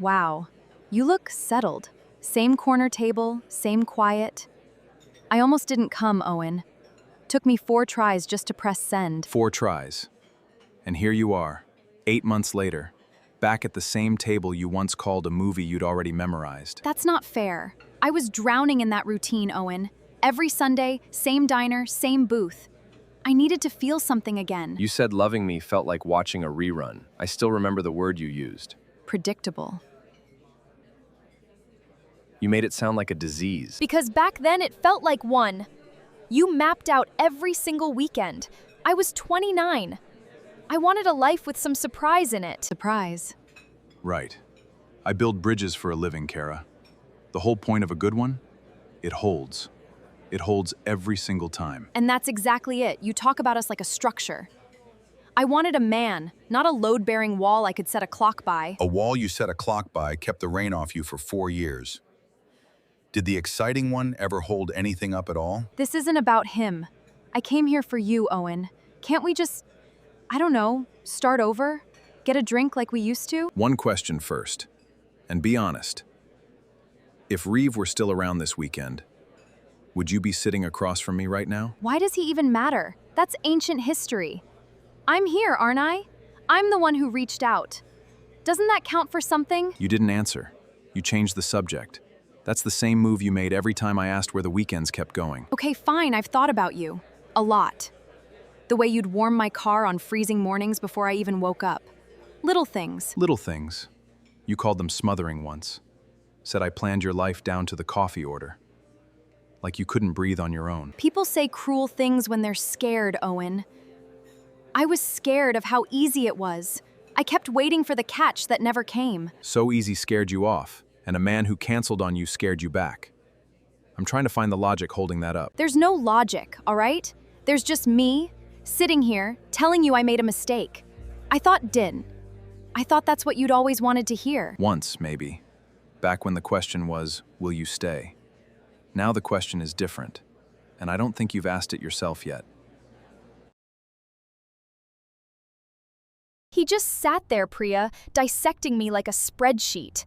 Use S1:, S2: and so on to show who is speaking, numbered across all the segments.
S1: Wow, you look settled. Same corner table, same quiet. I almost didn't come, Owen. Took me 4 tries just to press send.
S2: 4 tries. And here you are, 8 months later, back at the same table you once called a movie you'd already memorized.
S1: That's not fair. I was drowning in that routine, Owen. Every Sunday, same diner, same booth. I needed to feel something again.
S3: You said loving me felt like watching a rerun. I still remember the word you used.
S1: Predictable.
S3: You made it sound like a disease.
S4: Because back then it felt like one. You mapped out every single weekend. I was 29. I wanted a life with some surprise in it.
S1: Surprise.
S2: Right. I build bridges for a living, Kara. The whole point of a good one? It holds. It holds every single time.
S1: And that's exactly it. You talk about us like a structure. I wanted a man, not a load-bearing wall I could set a clock by.
S5: A wall you set a clock by kept the rain off you for 4 years. Did the exciting one ever hold anything up at all?
S1: This isn't about him. I came here for you, Owen. Can't we just, I don't know, start over? Get a drink like we used to?
S2: One question first, and be honest. If Reeve were still around this weekend, would you be sitting across from me right now?
S1: Why does he even matter? That's ancient history. I'm here, aren't I? I'm the one who reached out. Doesn't that count for something?
S2: You didn't answer. You changed the subject. That's the same move you made every time I asked where the weekends kept going.
S1: Okay, fine, I've thought about you. A lot. The way you'd warm my car on freezing mornings before I even woke up. Little things.
S2: Little things. You called them smothering once. Said I planned your life down to the coffee order. Like you couldn't breathe on your own.
S1: People say cruel things when they're scared, Owen. I was scared of how easy it was. I kept waiting for the catch that never came.
S2: So easy scared you off, and a man who canceled on you scared you back. I'm trying to find the logic holding that up.
S1: There's no logic, all right? There's just me, sitting here, telling you I made a mistake. I thought that's what you'd always wanted to hear.
S2: Once, maybe. Back when the question was, will you stay? Now the question is different, and I don't think you've asked it yourself yet.
S4: He just sat there, Priya, dissecting me like a spreadsheet.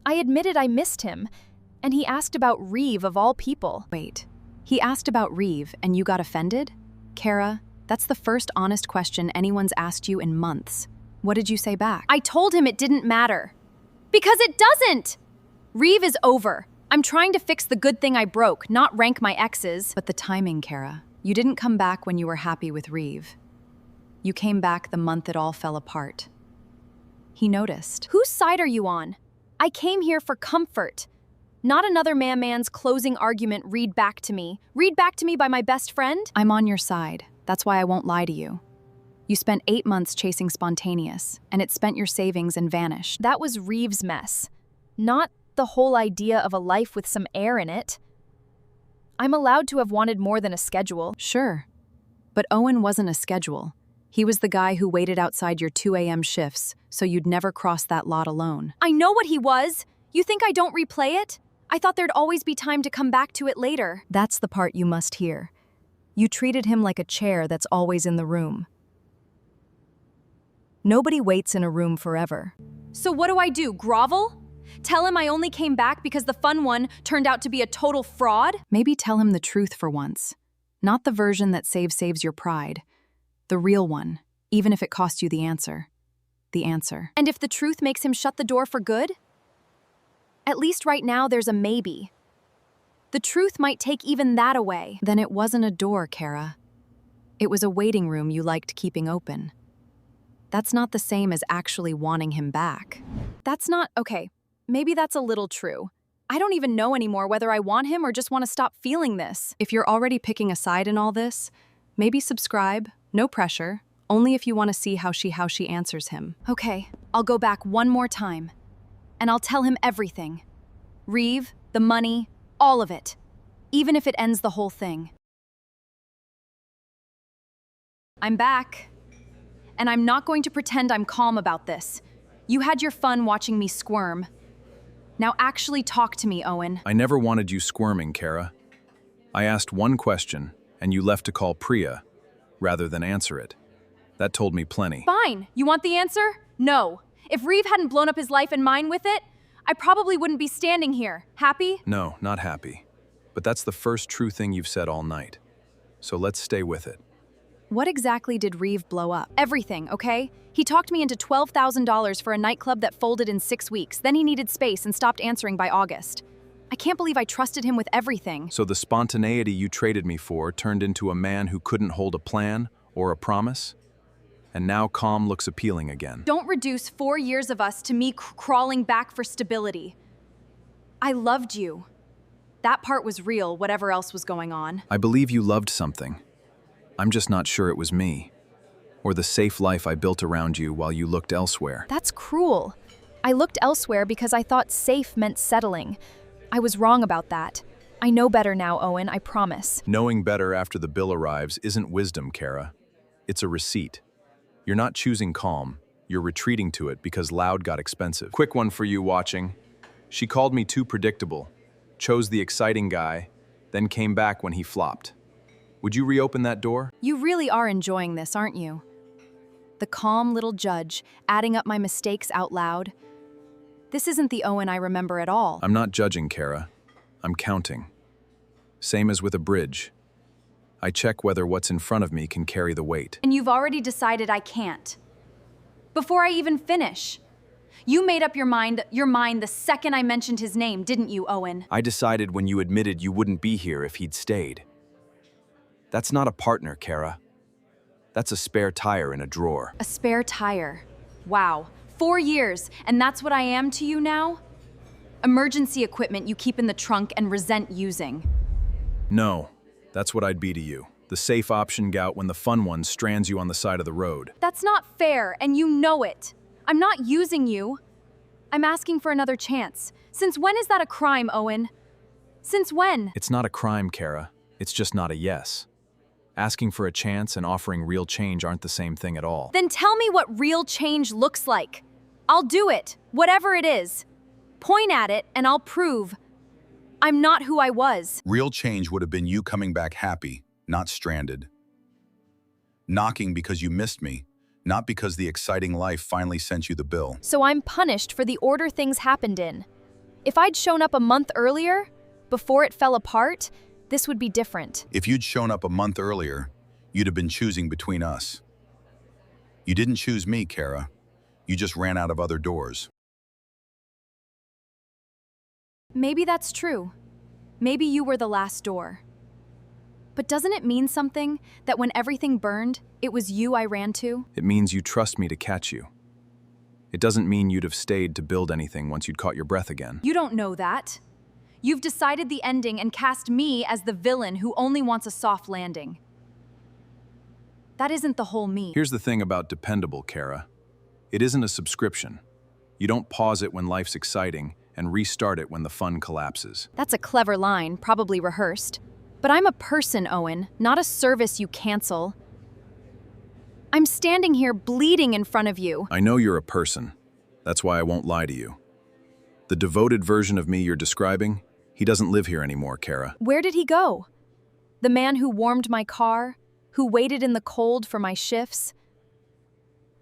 S4: I admitted I missed him, and he asked about Reeve of all people.
S1: Wait, he asked about Reeve and you got offended? Kara, that's the first honest question anyone's asked you in months. What did you say back?
S4: I told him it didn't matter. Because it doesn't!
S1: Reeve is over. I'm trying to fix the good thing I broke, not rank my exes. But the timing, Kara. You didn't come back when you were happy with Reeve. You came back the month it all fell apart. He noticed.
S4: Whose side are you on? I came here for comfort. Not another man's closing argument read back to me. Read back to me by my best friend?
S1: I'm on your side. That's why I won't lie to you. You spent 8 months chasing spontaneous, and it spent your savings and vanished.
S4: That was Reeve's mess. Not the whole idea of a life with some air in it. I'm allowed to have wanted more than a schedule.
S1: Sure. But Owen wasn't a schedule. He was the guy who waited outside your 2 a.m. shifts, so you'd never cross that lot alone.
S4: I know what he was! You think I don't replay it? I thought there'd always be time to come back to it later.
S1: That's the part you must hear. You treated him like a chair that's always in the room. Nobody waits in a room forever.
S4: So what do I do, grovel? Tell him I only came back because the fun one turned out to be a total fraud?
S1: Maybe tell him the truth for once. Not the version that saves your pride. The real one, even if it cost you the answer. The answer.
S4: And if the truth makes him shut the door for good? At least right now there's a maybe. The truth might take even that away.
S1: Then it wasn't a door, Kara. It was a waiting room you liked keeping open. That's not the same as actually wanting him back.
S4: Okay, maybe that's a little true. I don't even know anymore whether I want him or just want to stop feeling this.
S1: If you're already picking a side in all this, maybe subscribe, no pressure, only if you want to see how she answers him.
S4: Okay, I'll go back one more time. And I'll tell him everything. Reeve, the money, all of it. Even if it ends the whole thing. I'm back. And I'm not going to pretend I'm calm about this. You had your fun watching me squirm. Now actually talk to me, Owen.
S2: I never wanted you squirming, Kara. I asked one question, and you left to call Priya, rather than answer it. That told me plenty.
S4: Fine. You want the answer? No. If Reeve hadn't blown up his life and mine with it, I probably wouldn't be standing here. Happy?
S2: No, not happy. But that's the first true thing you've said all night. So let's stay with it.
S4: What exactly did Reeve blow up? Everything, okay? He talked me into $12,000 for a nightclub that folded in 6 weeks. Then he needed space and stopped answering by August. I can't believe I trusted him with everything.
S2: So the spontaneity you traded me for turned into a man who couldn't hold a plan or a promise? And now calm looks appealing again.
S4: Don't reduce 4 years of us to me crawling back for stability. I loved you. That part was real, whatever else was going on.
S2: I believe you loved something. I'm just not sure it was me, or the safe life I built around you while you looked elsewhere.
S4: That's cruel. I looked elsewhere because I thought safe meant settling. I was wrong about that. I know better now, Owen, I promise.
S2: Knowing better after the bill arrives isn't wisdom, Kara. It's a receipt. You're not choosing calm, you're retreating to it because loud got expensive. Quick one for you watching. She called me too predictable, chose the exciting guy, then came back when he flopped. Would you reopen that door?
S4: You really are enjoying this, aren't you? The calm little judge, adding up my mistakes out loud. This isn't the Owen I remember at all.
S2: I'm not judging, Kara. I'm counting. Same as with a bridge. I check whether what's in front of me can carry the weight.
S4: And you've already decided I can't. Before I even finish. You made up your mind the second I mentioned his name, didn't you, Owen?
S3: I decided when you admitted you wouldn't be here if he'd stayed. That's not a partner, Kara. That's a spare tire in a drawer.
S4: A spare tire. Wow. 4 years, and that's what I am to you now? Emergency equipment you keep in the trunk and resent using.
S2: No, that's what I'd be to you. The safe option gout when the fun one strands you on the side of the road.
S4: That's not fair, and you know it. I'm not using you. I'm asking for another chance. Since when is that a crime, Owen? Since when?
S2: It's not a crime, Kara. It's just not a yes. Asking for a chance and offering real change aren't the same thing at all.
S4: Then tell me what real change looks like. I'll do it, whatever it is. Point at it, and I'll prove I'm not who I was.
S5: Real change would have been you coming back happy, not stranded. Knocking because you missed me, not because the exciting life finally sent you the bill.
S4: So I'm punished for the order things happened in. If I'd shown up a month earlier, before it fell apart, this would be different.
S5: If you'd shown up a month earlier, you'd have been choosing between us. You didn't choose me, Kara. You just ran out of other doors.
S4: Maybe that's true. Maybe you were the last door. But doesn't it mean something that when everything burned, it was you I ran to?
S2: It means you trust me to catch you. It doesn't mean you'd have stayed to build anything once you'd caught your breath again.
S4: You don't know that. You've decided the ending and cast me as the villain who only wants a soft landing. That isn't the whole me.
S2: Here's the thing about Dependable, Kara. It isn't a subscription. You don't pause it when life's exciting and restart it when the fun collapses.
S4: That's a clever line, probably rehearsed. But I'm a person, Owen, not a service you cancel. I'm standing here bleeding in front of you.
S2: I know you're a person. That's why I won't lie to you. The devoted version of me you're describing, he doesn't live here anymore, Kara.
S4: Where did he go? The man who warmed my car, who waited in the cold for my shifts?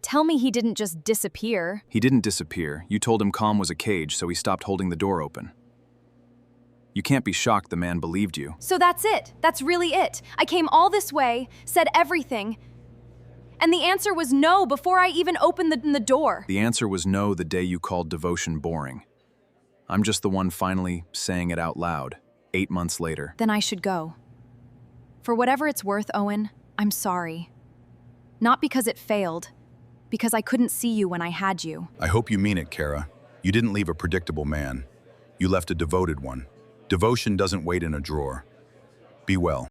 S4: Tell me he didn't just disappear.
S2: He didn't disappear. You told him calm was a cage, so he stopped holding the door open. You can't be shocked the man believed you.
S4: So that's it. That's really it. I came all this way, said everything, and the answer was no before I even opened the door.
S2: The answer was no the day you called devotion boring. I'm just the one finally saying it out loud, 8 months later.
S4: Then I should go. For whatever it's worth, Owen, I'm sorry. Not because it failed, because I couldn't see you when I had you.
S5: I hope you mean it, Kara. You didn't leave a predictable man. You left a devoted one. Devotion doesn't wait in a drawer. Be well.